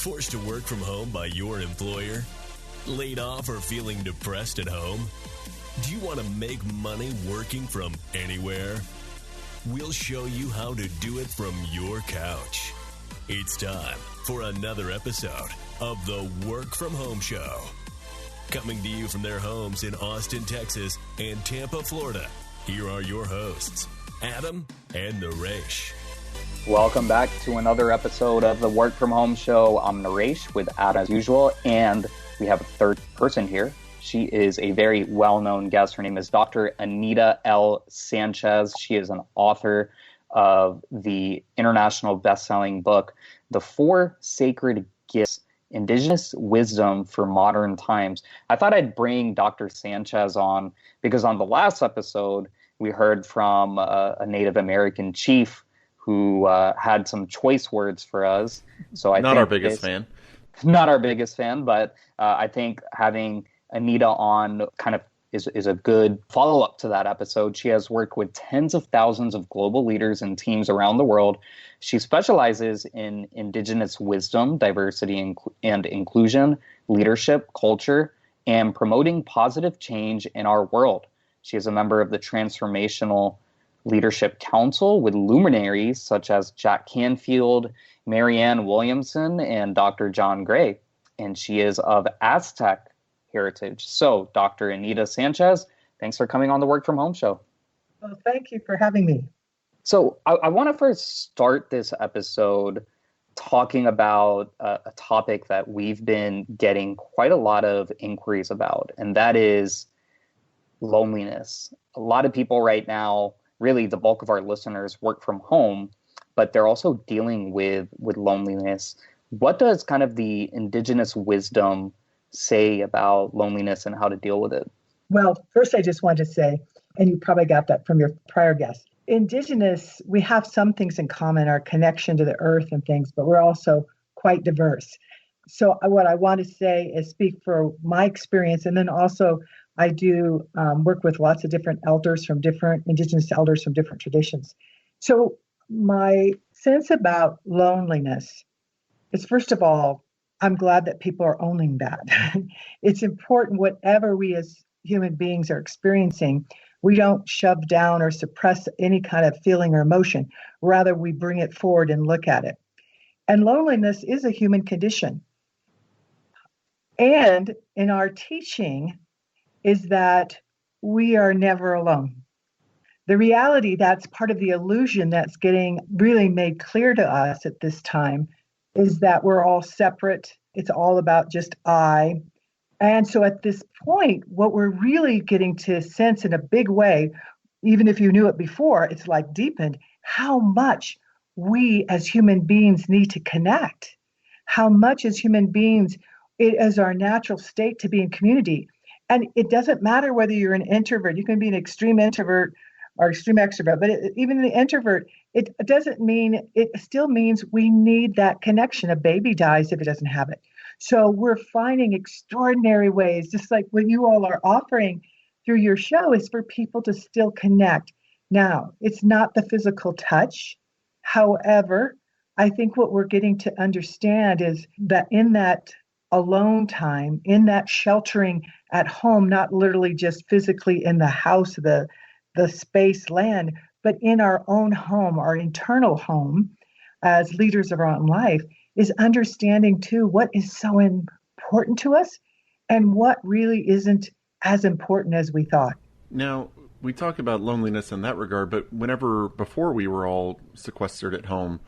Forced to work from home by your employer? Laid off or feeling depressed at home? Do you want to make money working from anywhere? We'll show you how to do it from your couch. It's time for another episode of the Work From Home Show. Coming to you from their homes in Austin, Texas and Tampa, Florida, here are your hosts, Adam and Naresh. Welcome back to another episode of the Work From Home Show. I'm Naresh with Adam as usual, and we have a third person here. She is a very well-known guest. Her name is Dr. Anita Sanchez. She is an author of the international best-selling book, The Four Sacred Gifts, Indigenous Wisdom for Modern Times. I thought I'd bring Dr. Sanchez on because on the last episode, we heard from a Native American chief who had some choice words for us. So I Not think our biggest fan. Not our biggest fan, but I think having Anita on kind of is a good follow-up to that episode. She has worked with tens of thousands of global leaders and teams around the world. She specializes in Indigenous wisdom, diversity and inclusion, leadership, culture, and promoting positive change in our world. She is a member of the Transformational Leadership Council with luminaries such as Jack Canfield, Marianne, Williamson, and Dr. John Gray. And she is of Aztec heritage. So, Dr. Anita Sanchez, thanks for coming on the Work From Home Show. Well, thank you for having me. So, I want to first start this episode talking about a topic that we've been getting quite a lot of inquiries about, and that is loneliness. A lot of people right now, really the bulk of our listeners, work from home, but they're also dealing with loneliness. What does kind of the Indigenous wisdom say about loneliness and how to deal with it? Well, first I just want to say, and you probably got that from your prior guest, Indigenous, we have some things in common, our connection to the earth and things, but we're also quite diverse. So what I want to say is speak for my experience, and then also I do work with lots of different elders from different Indigenous elders from different traditions. So my sense about loneliness is, first of all, I'm glad that people are owning that. It's important, whatever we as human beings are experiencing, we don't shove down or suppress any kind of feeling or emotion. Rather, we bring it forward and look at it. And loneliness is a human condition. And in our teaching is that we are never alone. The reality, that's part of the illusion that's getting really made clear to us at this time, is that we're all separate. It's all about just I. And so at this point, what we're really getting to sense in a big way, even if you knew it before, it's like deepened, how much we as human beings need to connect, how much as human beings it is our natural state to be in community. And it doesn't matter whether you're an introvert, you can be an extreme introvert or extreme extrovert, but even the introvert, it doesn't mean, it still means we need that connection. A baby dies if it doesn't have it. So we're finding extraordinary ways, just like what you all are offering through your show, is for people to still connect. Now, it's not the physical touch. However, I think what we're getting to understand is that in that alone time, in that sheltering at home, not literally just physically in the house, the space, land, but in our own home, our internal home, as leaders of our own life, is understanding too what is so important to us and what really isn't as important as we thought. Now, we talk about loneliness in that regard, but before we were all sequestered at home,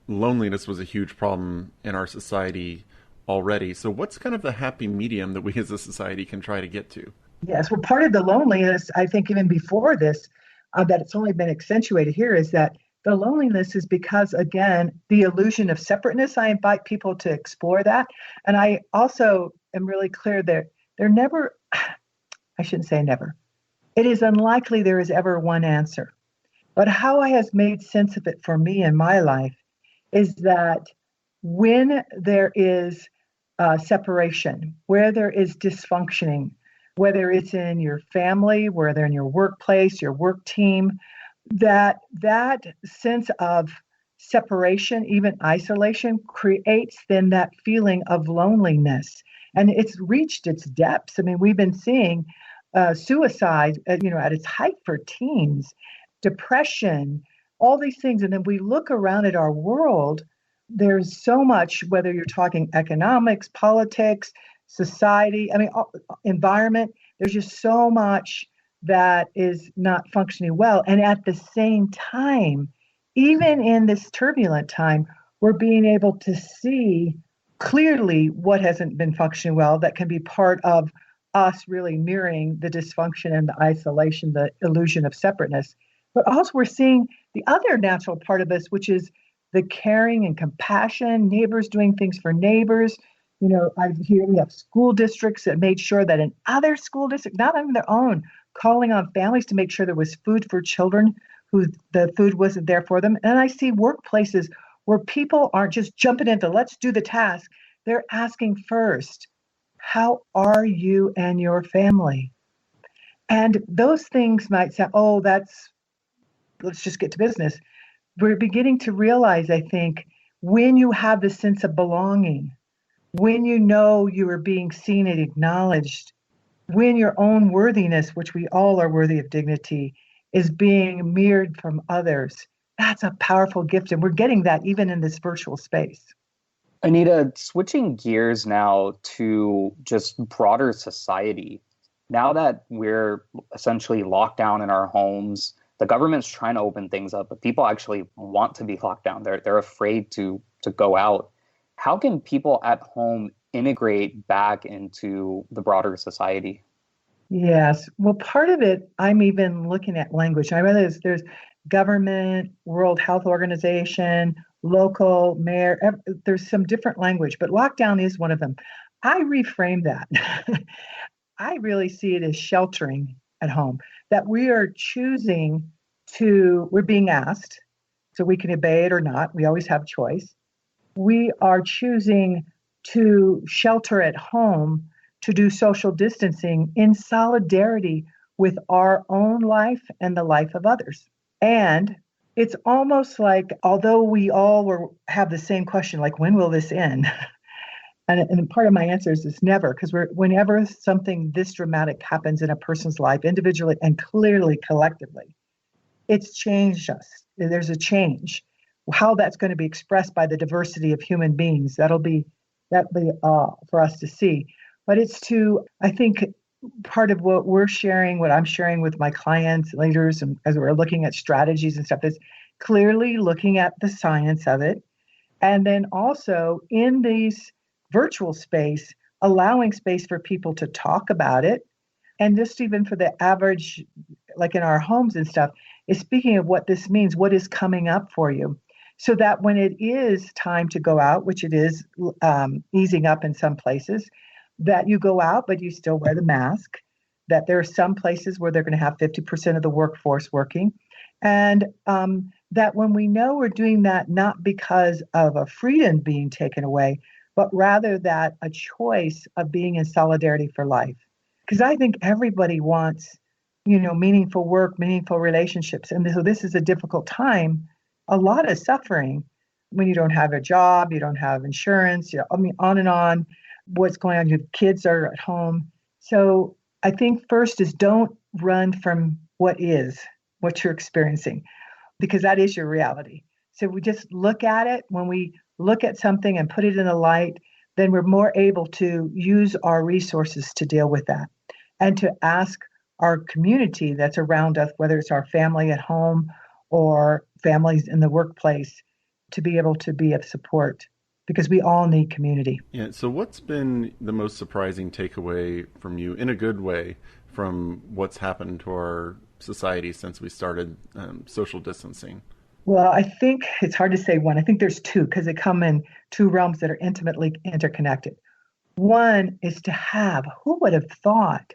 loneliness was a huge problem in our society already. So what's kind of the happy medium that we as a society can try to get to? Yes, well, part of the loneliness, I think even before this, that it's only been accentuated here, is that the loneliness is because, again, the illusion of separateness. I invite people to explore that. And I also am really clear that they're never, I shouldn't say never. It is unlikely there is ever one answer. But how I has made sense of it for me in my life is that when there is separation, where there is dysfunctioning, whether it's in your family, whether in your workplace, your work team, that sense of separation, even isolation, creates then that feeling of loneliness. And it's reached its depths. I mean, we've been seeing suicide, at its height for teens, depression, all these things. And then we look around at our world, there's so much, whether you're talking economics, politics, society, environment, there's just so much that is not functioning well. And at the same time, even in this turbulent time, we're being able to see clearly what hasn't been functioning well that can be part of us really mirroring the dysfunction and the isolation, the illusion of separateness. But also we're seeing the other natural part of this, which is the caring and compassion, neighbors doing things for neighbors. I hear we have school districts that made sure that in other school districts, not even their own, calling on families to make sure there was food for children who the food wasn't there for them. And I see workplaces where people aren't just jumping into, let's do the task. They're asking first, how are you and your family? And those things might sound, let's just get to business. We're beginning to realize, I think, when you have the sense of belonging, when you know you are being seen and acknowledged, when your own worthiness, which we all are worthy of dignity, is being mirrored from others, that's a powerful gift. And we're getting that even in this virtual space. Anita, switching gears now to just broader society. Now that we're essentially locked down in our homes, the government's trying to open things up, but people actually want to be locked down. They're afraid to go out. How can people at home integrate back into the broader society? Yes. Well, part of it, I'm even looking at language. I realize there's government, World Health Organization, local, mayor, there's some different language, but lockdown is one of them. I reframe that. I really see it as sheltering at home, that we are choosing we're being asked, so we can obey it or not. We always have choice. We are choosing to shelter at home, to do social distancing in solidarity with our own life and the life of others. And it's almost like, although we all have the same question, like, when will this end? And part of my answer is it's never, because whenever something this dramatic happens in a person's life, individually and clearly collectively, it's changed us. There's a change. How that's going to be expressed by the diversity of human beings, that'll be for us to see. But I think part of what I'm sharing with my clients, leaders, and as we're looking at strategies and stuff, is clearly looking at the science of it. And then also in these virtual space, allowing space for people to talk about it. And just even for the average, like in our homes and stuff, is speaking of what this means, what is coming up for you. So that when it is time to go out, which it is easing up in some places, that you go out, but you still wear the mask, that there are some places where they're going to have 50% of the workforce working. And that when we know we're doing that, not because of a freedom being taken away, but rather that a choice of being in solidarity for life. Because I think everybody wants, meaningful work, meaningful relationships. And so this is a difficult time, a lot of suffering when you don't have a job, you don't have insurance, on and on. What's going on, your kids are at home. So I think first is don't run from what you're experiencing, because that is your reality. So we just look at it. When we look at something and put it in the light, then we're more able to use our resources to deal with that and to ask our community that's around us, whether it's our family at home or families in the workplace, to be able to be of support, because we all need community. Yeah. So what's been the most surprising takeaway from you, in a good way, from what's happened to our society since we started social distancing? Well, I think it's hard to say one. I think there's two, because they come in two realms that are intimately interconnected. One is who would have thought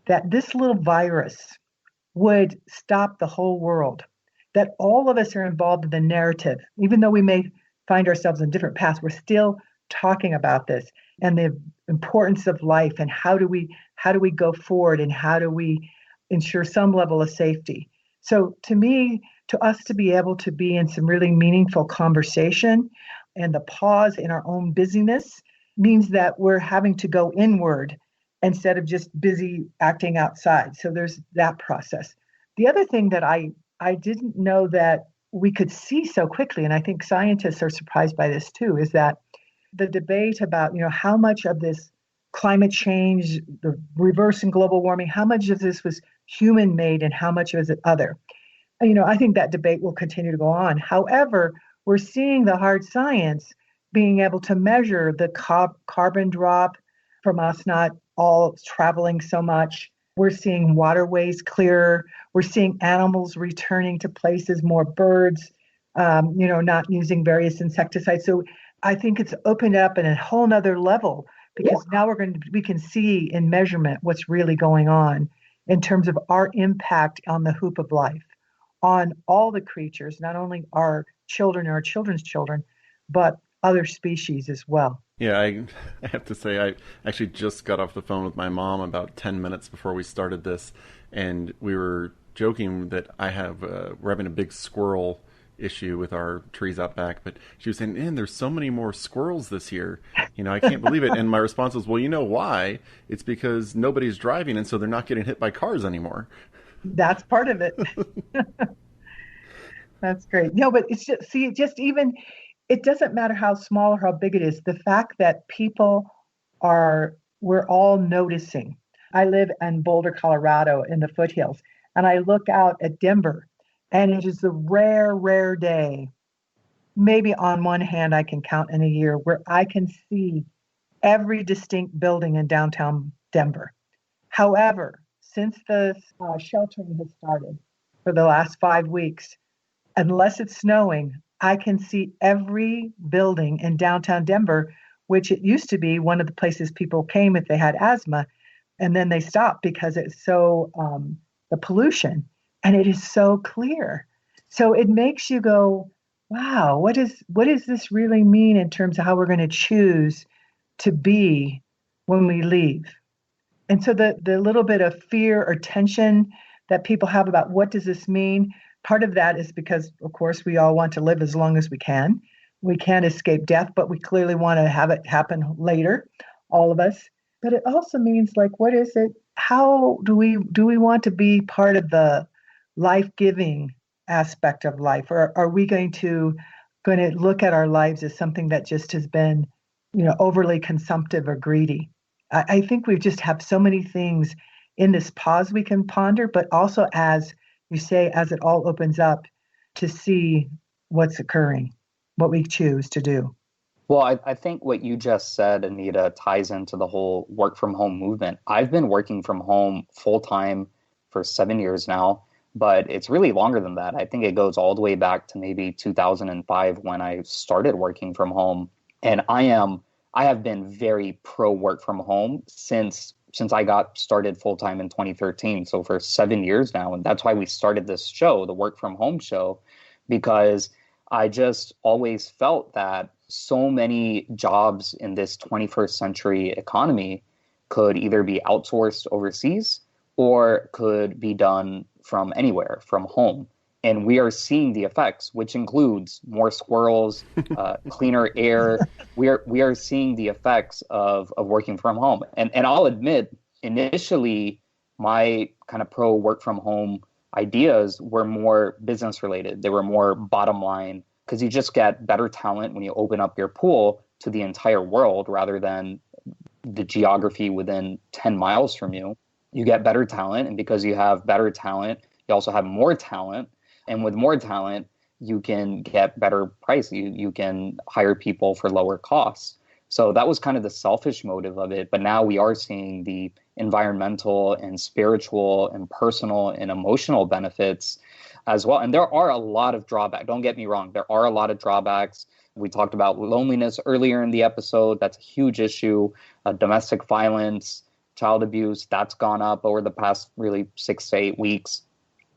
that this little virus would stop the whole world, that all of us are involved in the narrative, even though we may find ourselves in different paths, we're still talking about this and the importance of life and how do we go forward and how do we ensure some level of safety. So to me, to us to be able to be in some really meaningful conversation, and the pause in our own busyness means that we're having to go inward instead of just busy acting outside. So there's that process. The other thing that I didn't know that we could see so quickly, and I think scientists are surprised by this too, is that the debate about, how much of this climate change, the reversing global warming, how much of this was human made and how much is it other? I think that debate will continue to go on. However, we're seeing the hard science being able to measure the carbon drop from us not all traveling so much. We're seeing waterways clearer. We're seeing animals returning to places, more birds, not using various insecticides. So I think it's opened up in a whole nother level, because now we can see in measurement what's really going on in terms of our impact on the hoop of life, on all the creatures, not only our children and our children's children, but other species as well. Yeah, I have to say, I actually just got off the phone with my mom about 10 minutes before we started this, and we were joking that we're having a big squirrel issue with our trees out back, but she was saying, man, there's so many more squirrels this year. I can't believe it. And my response was, well, you know why? It's because nobody's driving, and so they're not getting hit by cars anymore. That's part of it. That's great. No, but it's just even, it doesn't matter how small or how big it is. The fact that we're all noticing. I live in Boulder, Colorado in the foothills, and I look out at Denver, and it is a rare, rare day. Maybe on one hand I can count in a year where I can see every distinct building in downtown Denver. However, since the sheltering has started for the last 5 weeks, unless it's snowing, I can see every building in downtown Denver, which it used to be one of the places people came if they had asthma, and then they stopped because it's so, the pollution, and it is so clear. So it makes you go, wow, what does this really mean in terms of how we're going to choose to be when we leave? And so the little bit of fear or tension that people have about what does this mean, part of that is because, of course, we all want to live as long as we can. We can't escape death, but we clearly want to have it happen later, all of us. But it also means, like, what is it? How do we want to be part of the life-giving aspect of life, or are we going to look at our lives as something that just has been, overly consumptive or greedy? I think we just have so many things in this pause we can ponder, but also, as you say, as it all opens up, to see what's occurring, what we choose to do. Well, I think what you just said, Anita, ties into the whole work from home movement. I've been working from home full time for 7 years now, but it's really longer than that. I think it goes all the way back to maybe 2005 when I started working from home. And I have been very pro work from home since I got started full time in 2013. So for 7 years now. And that's why we started this show, the Work From Home Show, because I just always felt that so many jobs in this 21st century economy could either be outsourced overseas or could be done from anywhere, from home. And we are seeing the effects, which includes more squirrels, cleaner air. We are seeing the effects of working from home. And I'll admit, initially, my kind of pro work from home ideas were more business related. They were more bottom line, because you just get better talent when you open up your pool to the entire world rather than the geography within 10 miles from you. You get better talent, and because you have better talent, you also have more talent. And with more talent, you can get better price. You can hire people for lower costs. So that was kind of the selfish motive of it. But now we are seeing the environmental and spiritual and personal and emotional benefits as well. And there are a lot of drawbacks. Don't get me wrong. There are a lot of drawbacks. We talked about loneliness earlier in the episode. That's a huge issue. Domestic violence, child abuse, that's gone up over the past really 6 to 8 weeks.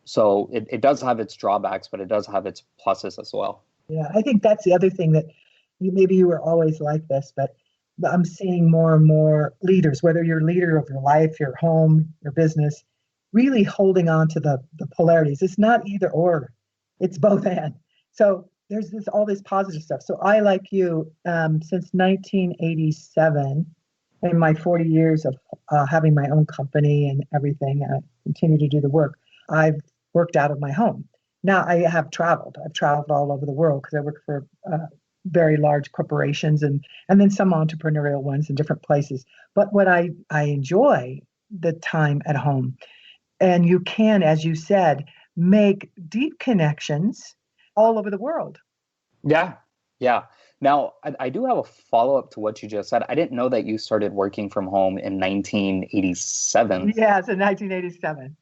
So it does have its drawbacks, but it does have its pluses as well. Yeah, I think that's the other thing that maybe you were always like this, but I'm seeing more and more leaders, whether you're a leader of your life, your home, your business, really holding on to the polarities. It's not either or. It's both and. So there's all this positive stuff. So I, like you, since 1987, in my 40 years of having my own company and everything, I continue to do the work. I've worked out of my home. Now I have traveled. I've traveled all over the world because I work for very large corporations and then some entrepreneurial ones in different places. But what I enjoy the time at home. And you can, as you said, make deep connections all over the world. Yeah. Yeah. Now, I do have a follow-up to what you just said. I didn't know that you started working from home in 1987. Yes, in 1987.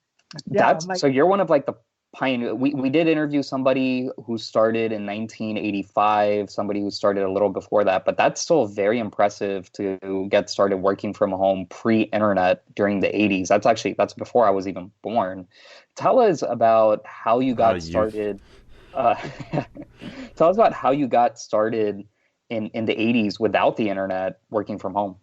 Yeah, So you're one of like the pioneer. We did interview somebody who started in 1985, somebody who started a little before that, but that's still very impressive to get started working from home pre-internet during the 80s. That's before I was even born. Tell us about how you got started. Tell us about how you got started in the 80s without the internet, working from home.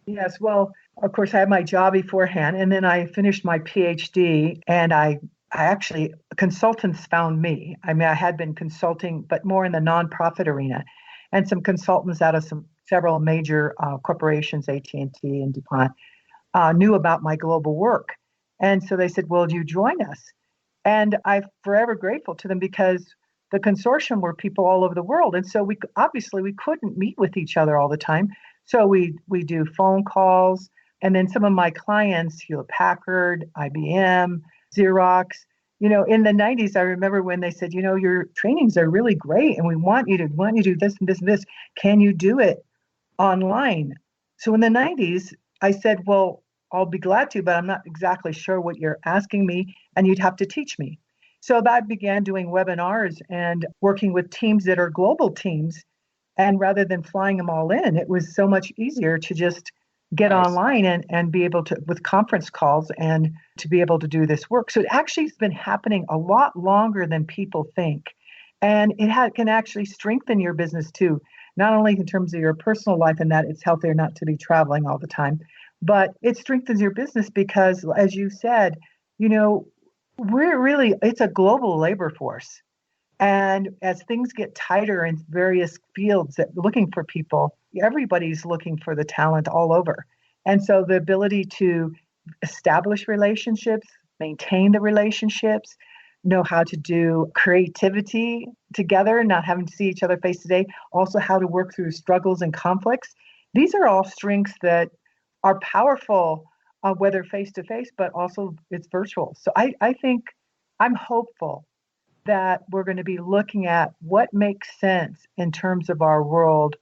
Yes, well, of course, I had my job beforehand, and then I finished my PhD, and I actually, consultants found me. I mean, I had been consulting, but more in the nonprofit arena, and some consultants out of several major corporations, AT&T and DuPont, knew about my global work. And so they said, "Well, do you join us?" And I'm forever grateful to them because the consortium were people all over the world. And so we couldn't meet with each other all the time. So we do phone calls. And then some of my clients, Hewlett Packard, IBM, Xerox, in the 90s, I remember when they said, your trainings are really great and we want you to do this and this and this. Can you do it online? So in the 90s, I said, well, I'll be glad to, but I'm not exactly sure what you're asking me, and you'd have to teach me. So I began doing webinars and working with teams that are global teams. And rather than flying them all in, it was so much easier to just get online and be able to, with conference calls, and to be able to do this work. So it actually has been happening a lot longer than people think. And it can actually strengthen your business too, not only in terms of your personal life and that it's healthier not to be traveling all the time, but it strengthens your business because, as you said, it's a global labor force. And as things get tighter in various fields that looking for people, everybody's looking for the talent all over. And so the ability to establish relationships, maintain the relationships, know how to do creativity together, not having to see each other face to face, also how to work through struggles and conflicts. These are all strengths that are powerful, whether face to face, but also it's virtual. So I think I'm hopeful that we're going to be looking at what makes sense in terms of our world,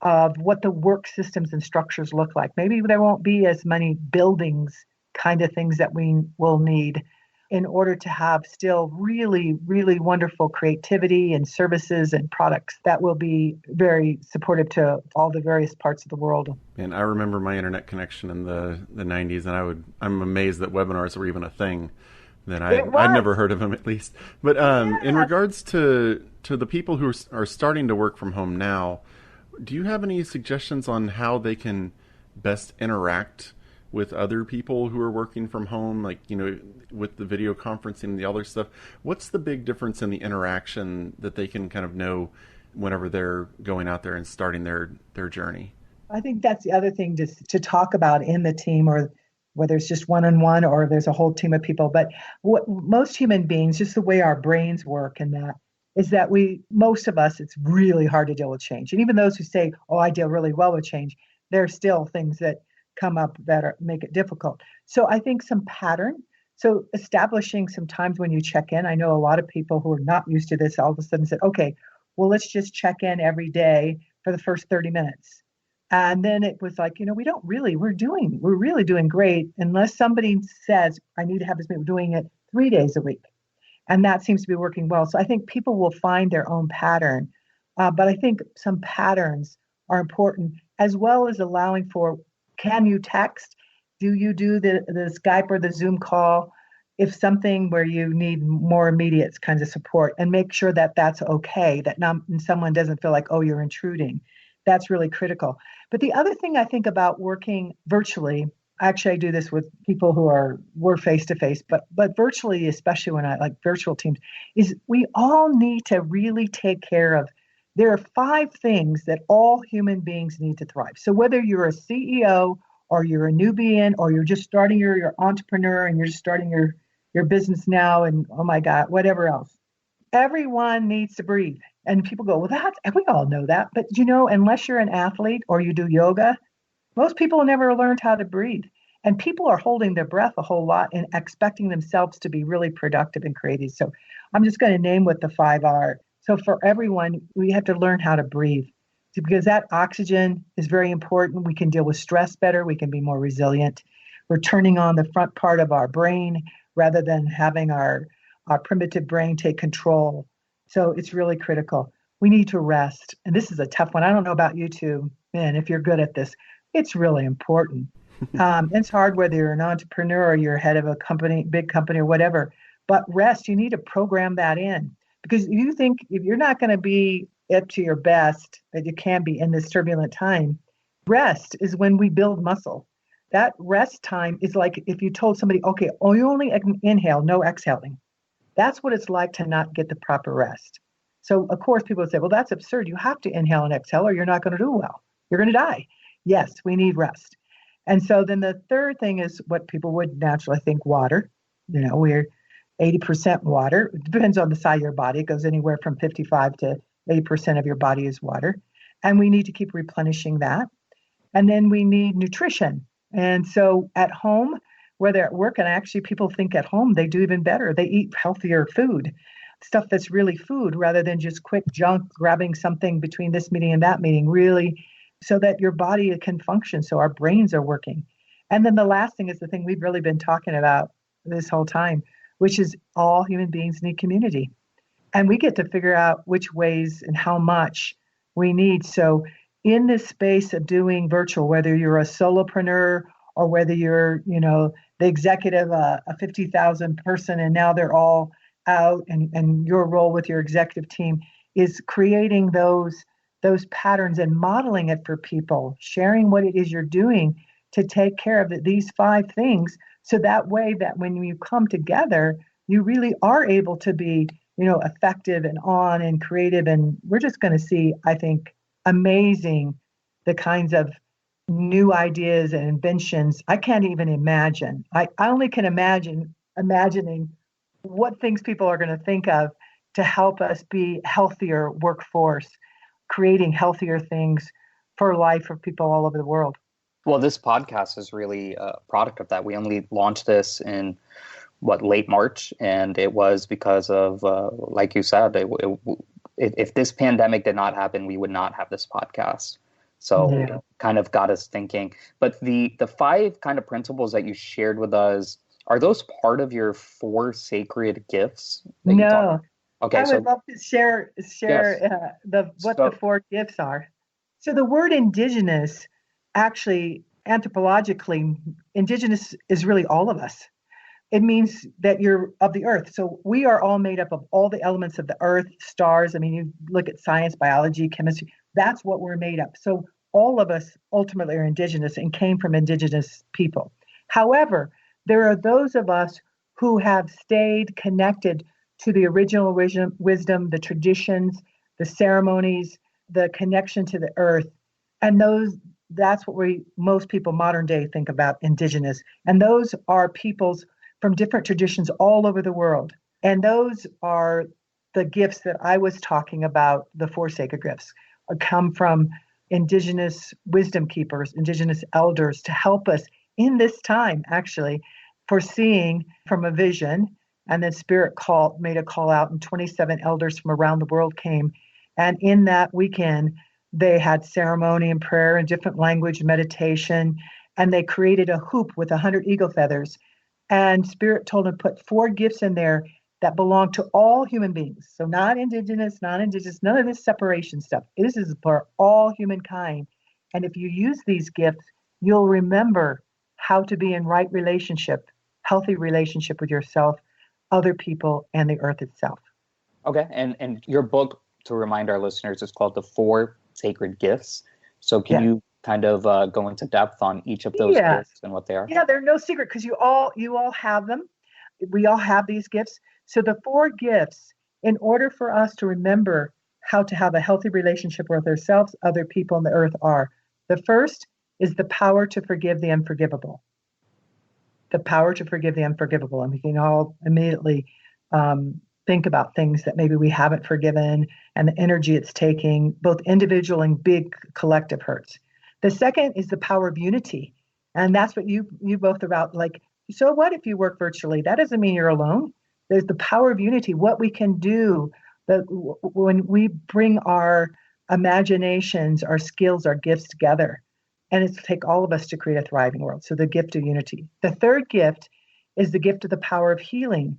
of what the work systems and structures look like. Maybe there won't be as many buildings kind of things that we will need in order to have still really, really wonderful creativity and services and products that will be very supportive to all the various parts of the world. And I remember my internet connection in the 90s, and I'm amazed that webinars were even a thing. I'd never heard of them, at least. But in regards to the people who are starting to work from home now, do you have any suggestions on how they can best interact with other people who are working from home, like, with the video conferencing and the other stuff? What's the big difference in the interaction that they can kind of know whenever they're going out there and starting their journey? I think that's the other thing to talk about in the team, or whether it's just one-on-one or there's a whole team of people. But what most human beings, just the way our brains work, and that is that most of us, it's really hard to deal with change. And even those who say, oh, I deal really well with change, there are still things that come up that make it difficult. So I think some pattern. So establishing some times when you check in. I know a lot of people who are not used to this all of a sudden said, okay, well, let's just check in every day for the first 30 minutes. And then it was like, we're really doing great unless somebody says, I need to have this meeting. We're doing it 3 days a week. And that seems to be working well. So I think people will find their own pattern. But I think some patterns are important, as well as allowing for, can you text? Do you do the Skype or the Zoom call? If something where you need more immediate kinds of support, and make sure that that's okay, that someone doesn't feel like, oh, you're intruding. That's really critical. But the other thing I think about working virtually Actually, I do this with people we're face to face, but virtually, especially when I like virtual teams, is we all need to really take care of. There are 5 things that all human beings need to thrive. So whether you're a CEO or you're a Nubian or you're just starting your entrepreneur and you're just starting your business now and oh my God, whatever else, everyone needs to breathe. And people go, well, we all know that, but unless you're an athlete or you do yoga. Most people never learned how to breathe. And people are holding their breath a whole lot and expecting themselves to be really productive and creative. So I'm just going to name what the 5 are. So for everyone, we have to learn how to breathe because that oxygen is very important. We can deal with stress better. We can be more resilient. We're turning on the front part of our brain rather than having our primitive brain take control. So it's really critical. We need to rest. And this is a tough one. I don't know about you two, man, if you're good at this. It's really important. It's hard whether you're an entrepreneur or you're head of a company, big company or whatever. But rest, you need to program that in. Because you think if you're not going to be up to your best that you can be in this turbulent time, rest is when we build muscle. That rest time is like if you told somebody, okay, you only inhale, no exhaling. That's what it's like to not get the proper rest. So, of course, people would say, well, that's absurd. You have to inhale and exhale or you're not going to do well. You're going to die. Yes, we need rest. And so then the third thing is what people would naturally think, water. We're 80% water. It depends on the size of your body. It goes anywhere from 55 to 80% of your body is water. And we need to keep replenishing that. And then we need nutrition. And so at home, whether at work, and actually people think at home they do even better. They eat healthier food, stuff that's really food rather than just quick junk, grabbing something between this meeting and that meeting, really so that your body can function, so our brains are working. And then the last thing is the thing we've really been talking about this whole time, which is all human beings need community. And we get to figure out which ways and how much we need. So in this space of doing virtual, whether you're a solopreneur or whether you're, the executive, a 50,000 person, and now they're all out and your role with your executive team is creating those patterns and modeling it for people, sharing what it is you're doing to take care of these 5 things. So that way that when you come together, you really are able to be, effective and on and creative. And we're just going to see, I think, amazing, the kinds of new ideas and inventions. I can't even imagine. I only can imagining what things people are going to think of to help us be healthier workforce, creating healthier things for life for people all over the world. Well, this podcast is really a product of that. We only launched this in late March, and it was because of, like you said, if this pandemic did not happen, we would not have this podcast. So it kind of got us thinking. But the 5 kind of principles that you shared with us, are those part of your 4 sacred gifts? No. Okay, I would love to share yes. The 4 gifts are. So the word indigenous, actually, anthropologically, indigenous is really all of us. It means that you're of the earth. So we are all made up of all the elements of the earth, stars. I mean, you look at science, biology, chemistry, that's what we're made up. So all of us ultimately are indigenous and came from indigenous people. However, there are those of us who have stayed connected to the original wisdom, the traditions, the ceremonies, the connection to the earth. And that's what most people modern day think about indigenous. And those are peoples from different traditions all over the world. And those are the gifts that I was talking about, the 4 sacred gifts, come from indigenous wisdom keepers, indigenous elders to help us in this time, actually, foreseeing from a vision. And then Spirit made a call out, and 27 elders from around the world came. And in that weekend, they had ceremony and prayer and different language, meditation, and they created a hoop with 100 eagle feathers. And Spirit told them to put 4 gifts in there that belong to all human beings. So not indigenous, non-indigenous, none of this separation stuff. This is for all humankind. And if you use these gifts, you'll remember how to be in right relationship, healthy relationship with yourself, other people, and the earth itself. Okay. And your book, to remind our listeners, is called The 4 Sacred Gifts. So can you kind of go into depth on each of those Yes. gifts and what they are? Yeah, they're no secret because you all have them. We all have these gifts. So the 4 gifts, in order for us to remember how to have a healthy relationship with ourselves, other people, and the earth are. The first is the power to forgive the unforgivable. The power to forgive the unforgivable. And we can all immediately think about things that maybe we haven't forgiven and the energy it's taking, both individual and big collective hurts. The second is the power of unity. And that's what you both are about. Like, so what if you work virtually? That doesn't mean you're alone. There's the power of unity, what we can do when we bring our imaginations, our skills, our gifts together. And it's take all of us to create a thriving world. So the gift of unity. The third gift is the gift of the power of healing.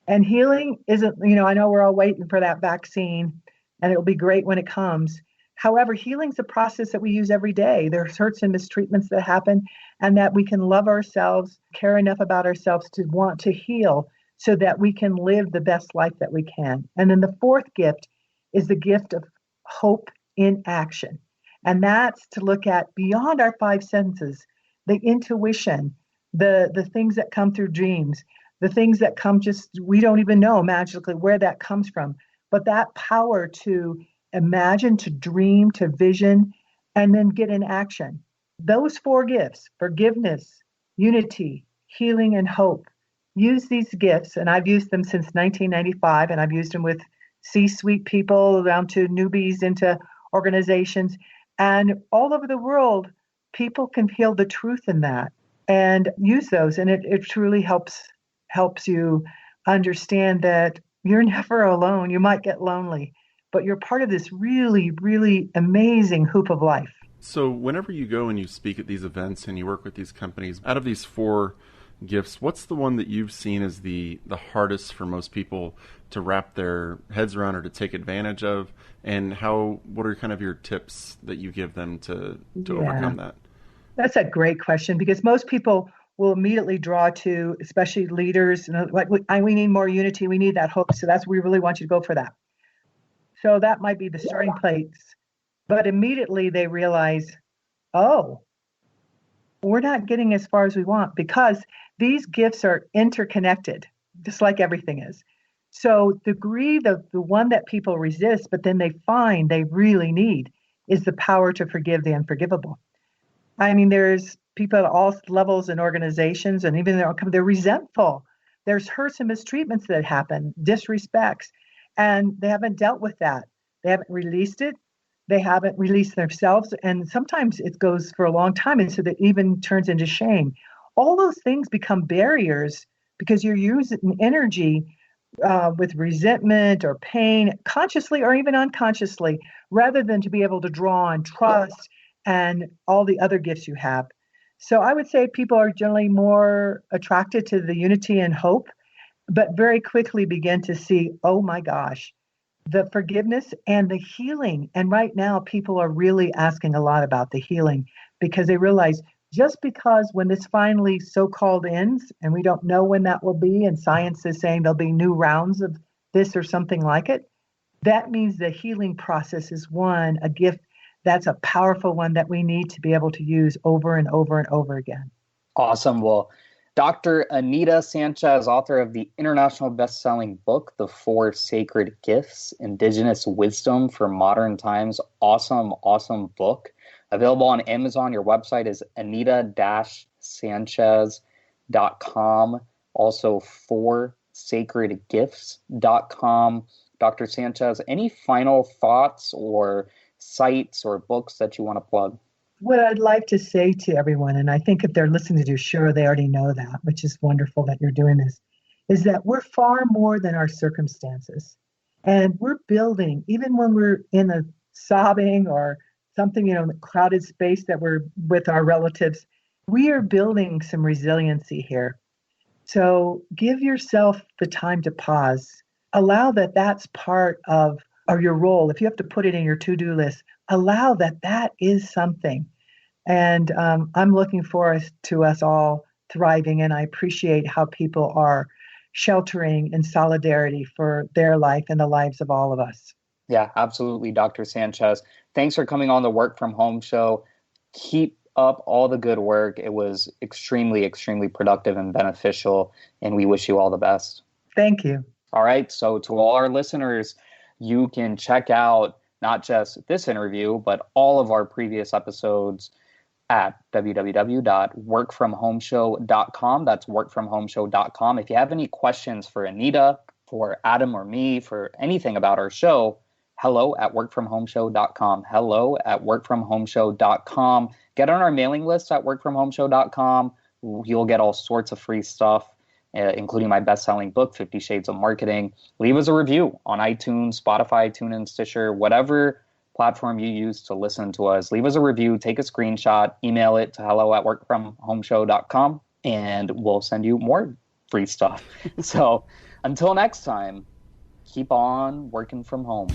And healing isn't, I know we're all waiting for that vaccine and it'll be great when it comes. However, healing's a process that we use every day. There's hurts and mistreatments that happen, and that we can love ourselves, care enough about ourselves to want to heal so that we can live the best life that we can. And then the fourth gift is the gift of hope in action. And that's to look at beyond our 5 senses, the intuition, the things that come through dreams, the things that come just, we don't even know magically where that comes from. But that power to imagine, to dream, to vision, and then get in action. Those 4 gifts, forgiveness, unity, healing, and hope. Use these gifts, and I've used them since 1995, and I've used them with C-suite people down to newbies into organizations. And all over the world, people can feel the truth in that and use those. And it truly helps you understand that you're never alone. You might get lonely, but you're part of this really, really amazing hoop of life. So whenever you go and you speak at these events and you work with these companies, out of these 4 gifts, what's the one that you've seen as the hardest for most people to wrap their heads around or to take advantage of? And what are kind of your tips that you give them to overcome that? That's a great question, because most people will immediately draw to, especially leaders, like, we need more unity, we need that hope. So we really want you to go for that. So that might be the starting place. But immediately they realize, oh, we're not getting as far as we want, because these gifts are interconnected, just like everything is. So the one that people resist, but then they find they really need, is the power to forgive the unforgivable. I mean, there's people at all levels in organizations, and even they're resentful. There's hurts and mistreatments that happen, disrespects, and they haven't dealt with that. They haven't released it. They haven't released themselves, and sometimes it goes for a long time, and so that even turns into shame. All those things become barriers because you're using energy with resentment or pain, consciously or even unconsciously, rather than to be able to draw on trust and all the other gifts you have. So I would say people are generally more attracted to the unity and hope, but very quickly begin to see, oh my gosh, the forgiveness and the healing. And right now, people are really asking a lot about the healing, because they realize just because when this finally so-called ends, and we don't know when that will be, and science is saying there'll be new rounds of this or something like it, that means the healing process is a gift that's a powerful one that we need to be able to use over and over and over again. Awesome. Well, Dr. Anita Sanchez, author of the international best-selling book, The 4 Sacred Gifts, Indigenous Wisdom for Modern Times. Awesome, awesome book. Available on Amazon. Your website is anita-sanchez.com. Also 4sacredgifts.com. Dr. Sanchez, any final thoughts or sites or books that you want to plug? What I'd like to say to everyone, and I think if they're listening to you, sure, they already know that, which is wonderful that you're doing this, is that we're far more than our circumstances. And we're building, even when we're in a sobbing or something, in a crowded space that we're with our relatives, we are building some resiliency here. So give yourself the time to pause. Allow that's part of your role. If you have to put it in your to-do list, allow that is something. And I'm looking forward to us all thriving, and I appreciate how people are sheltering in solidarity for their life and the lives of all of us. Yeah, absolutely, Dr. Sanchez. Thanks for coming on the Work From Home show. Keep up all the good work. It was extremely, extremely productive and beneficial, and we wish you all the best. Thank you. All right. So to all our listeners, you can check out not just this interview, but all of our previous episodes at www.workfromhomeshow.com. That's workfromhomeshow.com. If you have any questions for Anita, for Adam, or me, for anything about our show, hello@workfromhomeshow.com. hello@workfromhomeshow.com. Get on our mailing list at workfromhomeshow.com. You'll get all sorts of free stuff, including my best-selling book, 50 Shades of Marketing. Leave us a review on iTunes, Spotify, TuneIn, Stitcher, whatever platform you use to listen to us. Leave us a review, take a screenshot, email it to hello@workfromhomeshow.com, and we'll send you more free stuff. So until next time, keep on working from home.